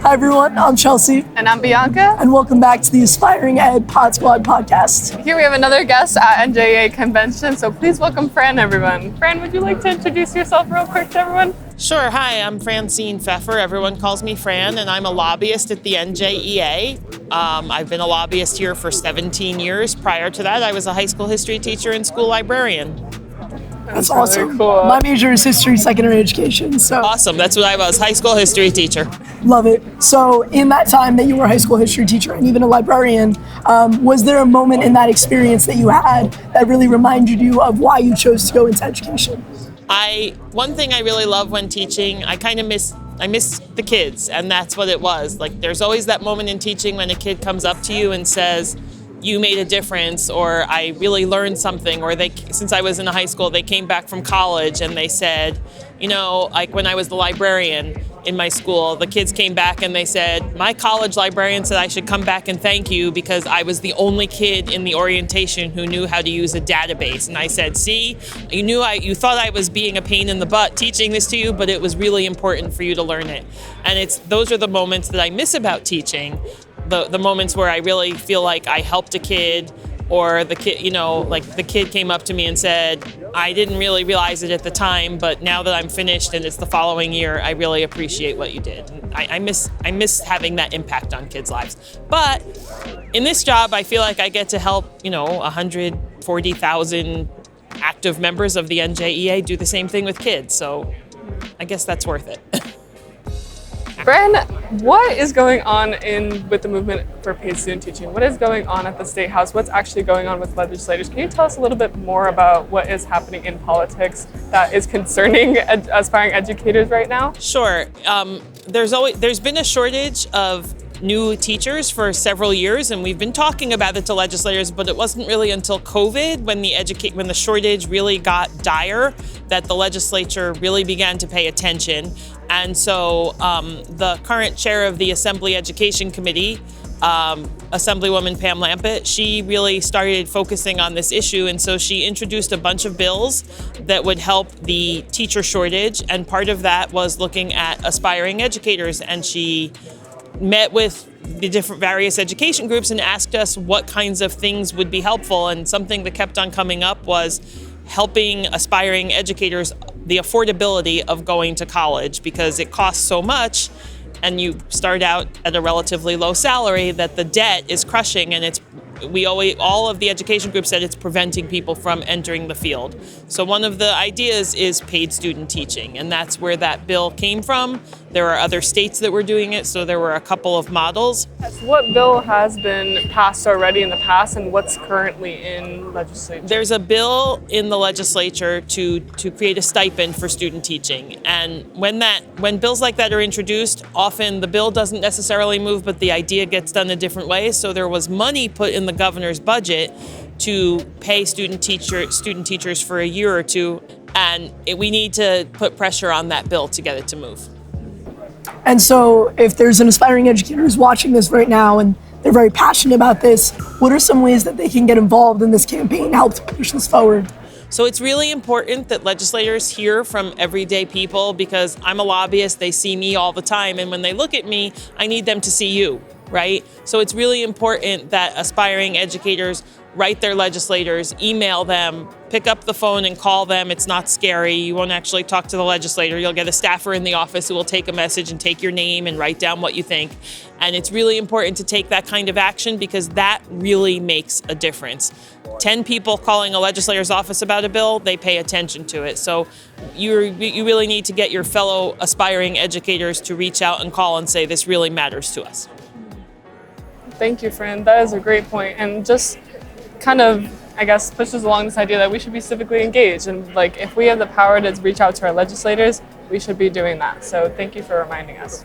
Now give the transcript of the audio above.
Hi everyone, I'm Chelsea. And I'm Bianca. And welcome back to the Aspiring Ed PodSquad Podcast. Here we have another guest at NJEA convention, so please welcome Fran, everyone. Fran, would you like to introduce yourself real quick to everyone? Sure. Hi, I'm Francine Pfeffer. Everyone calls me Fran, and I'm a lobbyist at the NJEA. I've been a lobbyist here for 17 years. Prior to that, I was a high school history teacher and school librarian. That's awesome. Really cool. My major is history, secondary education. So Awesome. That's what I was, high school history teacher. love it. So in that time that you were a high school history teacher and even a librarian, was there a moment in that experience that you had that really reminded you of why you chose to go into education? One thing I really love when teaching, I miss the kids, and that's what it was. Like, there's always that moment in teaching when a kid comes up to you and says, you made a difference, or I really learned something, or since I was in high school, they came back from college and they said, like when I was the librarian in my school, the kids came back and they said, my college librarian said I should come back and thank you because I was the only kid in the orientation who knew how to use a database. And I said, see, you thought I was being a pain in the butt teaching this to you, but it was really important for you to learn it. And those are the moments that I miss about teaching. The moments where I really feel like I helped a kid, or the kid, like the kid came up to me and said, I didn't really realize it at the time, but now that I'm finished and it's the following year, I really appreciate what you did. And I miss having that impact on kids' lives. But in this job, I feel like I get to help, 140,000 active members of the NJEA do the same thing with kids. So I guess that's worth it. Fran, what is going on with the movement for paid student teaching? What is going on at the State House? What's actually going on with legislators? Can you tell us a little bit more about what is happening in politics that is concerning aspiring educators right now? Sure. There's been a shortage of new teachers for several years, and we've been talking about it to legislators, but it wasn't really until COVID when the shortage really got dire that the legislature really began to pay attention. And so the current chair of the Assembly Education Committee, Assemblywoman Pam Lampett, she really started focusing on this issue, and so she introduced a bunch of bills that would help the teacher shortage, and part of that was looking at aspiring educators, and she met with the different various education groups and asked us what kinds of things would be helpful, and something that kept on coming up was helping aspiring educators the affordability of going to college, because it costs so much and you start out at a relatively low salary that the debt is crushing, and all of the education groups said it's preventing people from entering the field. So one of the ideas is paid student teaching, and that's where that bill came from. There are other states that were doing it, so there were a couple of models. What bill has been passed already in the past, and what's currently in legislature? There's a bill in the legislature to create a stipend for student teaching, and when bills like that are introduced, often the bill doesn't necessarily move, but the idea gets done a different way. So there was money put in the governor's budget to pay student teachers for a year or two, and we need to put pressure on that bill to get it to move. And so if there's an aspiring educator who's watching this right now and they're very passionate about this, what are some ways that they can get involved in this campaign, help to push this forward? So it's really important that legislators hear from everyday people, because I'm a lobbyist, they see me all the time, and when they look at me, I need them to see you, right? So it's really important that aspiring educators write their legislators, email them, pick up the phone and call them. It's not scary. You won't actually talk to the legislator. You'll get a staffer in the office who will take a message and take your name and write down what you think. And it's really important to take that kind of action, because that really makes a difference. 10 people calling a legislator's office about a bill, they pay attention to it. So you really need to get your fellow aspiring educators to reach out and call and say, this really matters to us. Thank you, Fran. That is a great point. And just kind of, I guess, pushes along this idea that we should be civically engaged. And if we have the power to reach out to our legislators, we should be doing that. So thank you for reminding us.